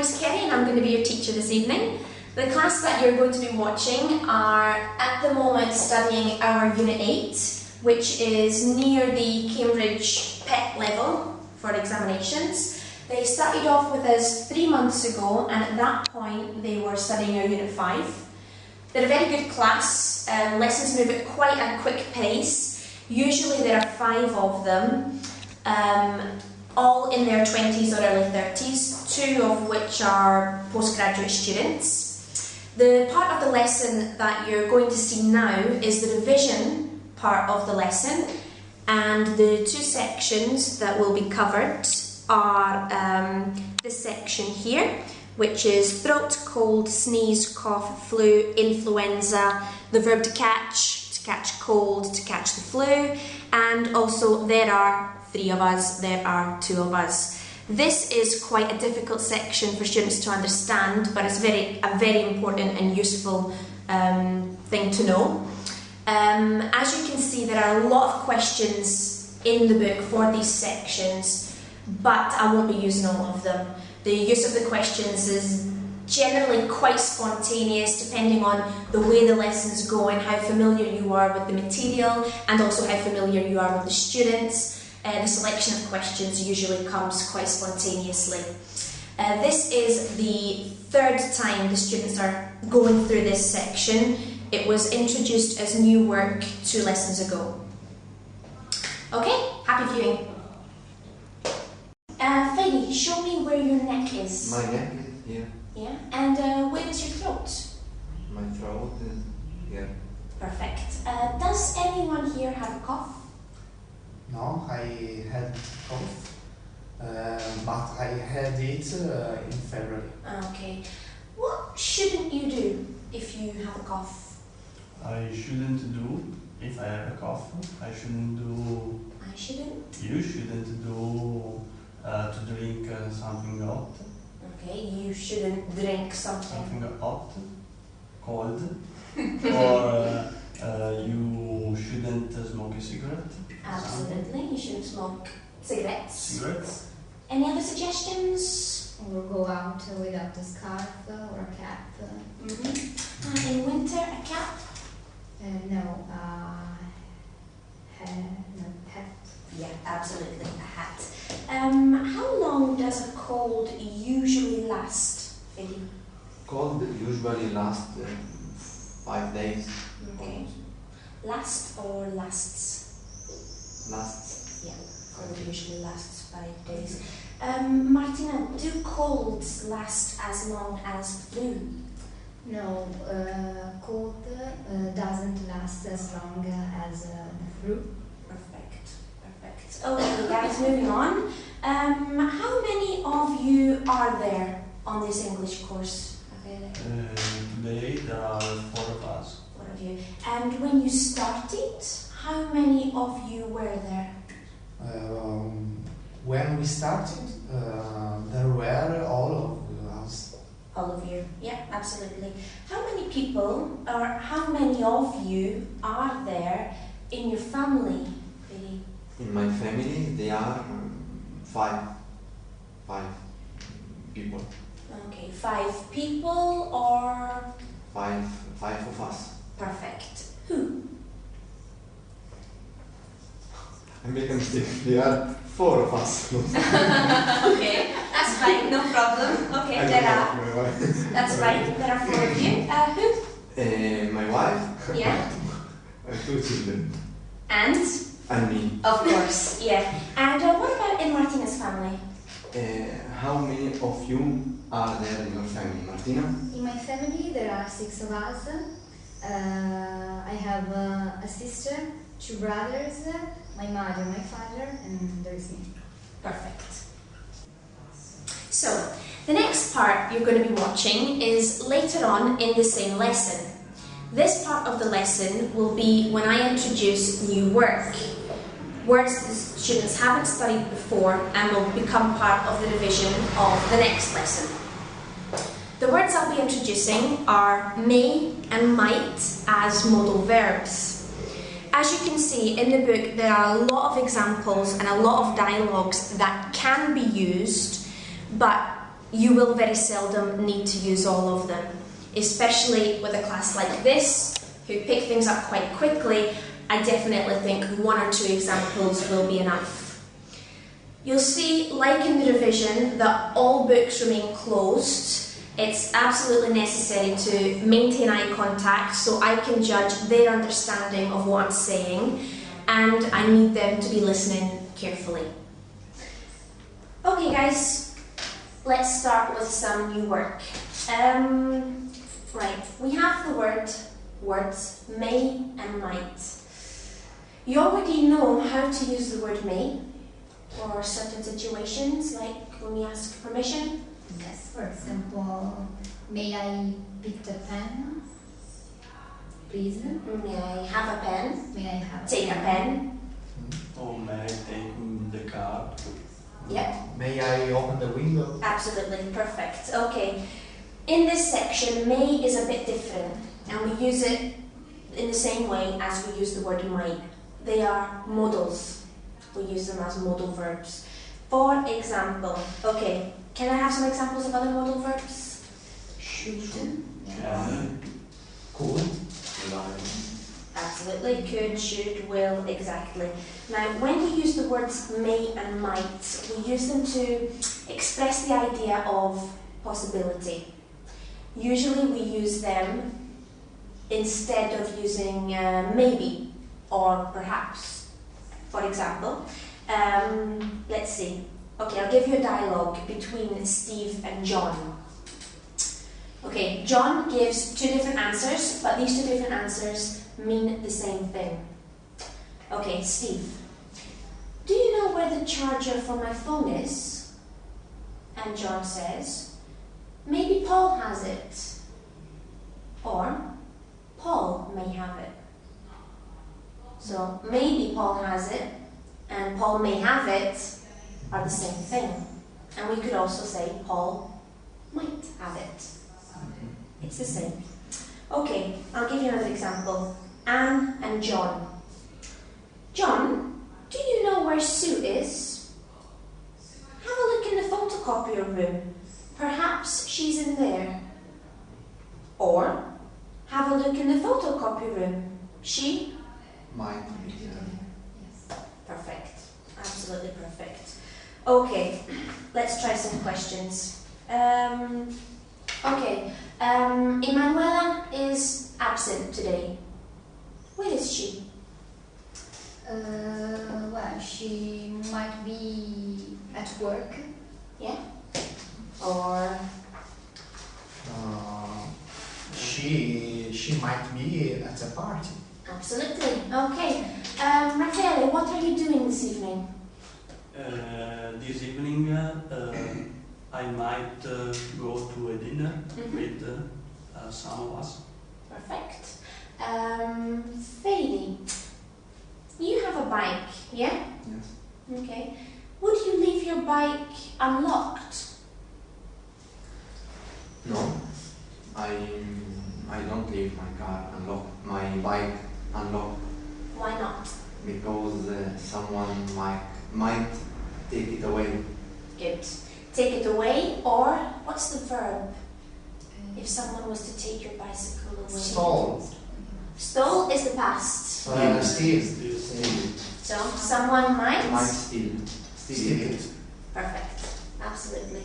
name's Kerry and I'm going to be your teacher this evening. The class that you're going to be watching are at the moment studying our Unit 8, which is near the Cambridge PET level for examinations. They started off with us 3 months ago, and at that point they were studying our Unit 5. They're a very good class. Lessons move at quite a quick pace. Usually there are 5 of them, all in their 20s or early 30s, 2 of which are postgraduate students. The part of the lesson that you're going to see now is the revision part of the lesson, and the 2 sections that will be covered are this section here, which is throat, cold, sneeze, cough, flu, influenza, the verb to catch cold, to catch the flu, and also there are 3 of us, there are 2 of us. This is quite a difficult section for students to understand, but it's a very important and useful thing to know. As you can see, there are a lot of questions in the book for these sections, but I won't be using all of them. The use of the questions is generally quite spontaneous, depending on the way the lessons go and how familiar you are with the material, and also how familiar you are with the students. The selection of questions usually comes quite spontaneously. This is the 3rd time the students are going through this section. It was introduced as new work 2 lessons ago. Okay, happy viewing. Fady, show me where your neck is. My neck is here. Yeah, and where is your throat? My throat is here. Perfect. Does anyone here have a cough? No, I had cough, but I had it in February. Okay. What shouldn't you do if you have a cough? I shouldn't do, if I have a cough, I shouldn't do... I shouldn't? You shouldn't do to drink something hot. Okay, you shouldn't drink Something hot, cold, or you shouldn't smoke a cigarette. Absolutely, you shouldn't smoke cigarettes. Cigarettes. Any other suggestions? Or go out without a scarf or a cap. In winter, a cap? No, hat. Yeah, absolutely, a hat. How long does a cold usually last, Fidi? Cold usually lasts 5 days. Okay. Last or lasts? Lasts. Yeah, cold usually lasts 5 days. Martina, do colds last as long as flu? No, cold doesn't last as long as the flu. Perfect, perfect. Okay, guys, moving on. How many of you are there on this English course? Today there are 4 of us. 4 of you. And when you started, how many of you were there? When we started, there were all of us. All of you, yeah, absolutely. How many people, or how many of you are there in your family, Billy? In my family, there are 5 people. Okay, 5 people or? 5 of us. Perfect. Who? I make a mistake. There are 4 of us. Okay, that's fine, no problem. Okay, there are. That's right, there are 4 of you. Who? My wife. Yeah. My 2 children. And? And me. Of course, yeah. And what about in Martina's family? How many of you are there in your family, Martina? In my family there are 6 of us. I have a sister, 2 brothers, my mother, my father, and there is me. Perfect. So, the next part you're going to be watching is later on in the same lesson. This part of the lesson will be when I introduce new work. Words the students haven't studied before and will become part of the revision of the next lesson. The words I'll be introducing are may and might as modal verbs. As you can see in the book, there are a lot of examples and a lot of dialogues that can be used, but you will very seldom need to use all of them, especially with a class like this, who pick things up quite quickly. I definitely think 1 or 2 examples will be enough. You'll see, like in the revision, that all books remain closed. It's absolutely necessary to maintain eye contact so I can judge their understanding of what I'm saying, and I need them to be listening carefully. Okay guys, let's start with some new work. Right, we have the words may and might. You already know how to use the word may for certain situations, like when we ask permission. Yes, for example, may I pick the pen? Please. May I have a pen? May I have Take a pen. Or may I take the car? Yep. May I open the window? Absolutely, perfect. Okay. In this section, may is a bit different, and we use it in the same way as we use the word might. They are modals. We use them as modal verbs. For example, okay, can I have some examples of other modal verbs? should. Could. Absolutely, could, should, will, exactly. Now, when we use the words may and might, we use them to express the idea of possibility. Usually we use them instead of using maybe or perhaps. For example, let's see. Okay, I'll give you a dialogue between Steve and John. Okay, John gives 2 different answers, but these 2 different answers mean the same thing. Okay, Steve. Do you know where the charger for my phone is? And John says, maybe Paul has it. Or, Paul may have it. So, maybe Paul has it and Paul may have it are the same thing. And we could also say Paul might have it. It's the same. Okay, I'll give you another example. Anne and John. John, do you know where Sue is? Have a look in the photocopier room. Perhaps she's in there. Or, have a look in the photocopy room. She Might be. Perfect. Absolutely perfect. Okay, let's try some questions. Emanuela is absent today. Where is she? Well, she might be at work. Yeah? Or She might be at a party. absolutely. Okay. Raffaele, what are you doing this evening? This evening I might go to a dinner with some of us. Perfect. Feli, you have a bike, yeah? Yes. Okay. Would you leave your bike unlocked? No, I don't leave my car unlocked, my bike unlocked, Why not? because someone might take it away. Good. Take it away, or what's the verb? If someone was to take your bicycle away. Stole. Stole is the past. Steal. So someone might. Might steal. Steal it. Perfect. Absolutely.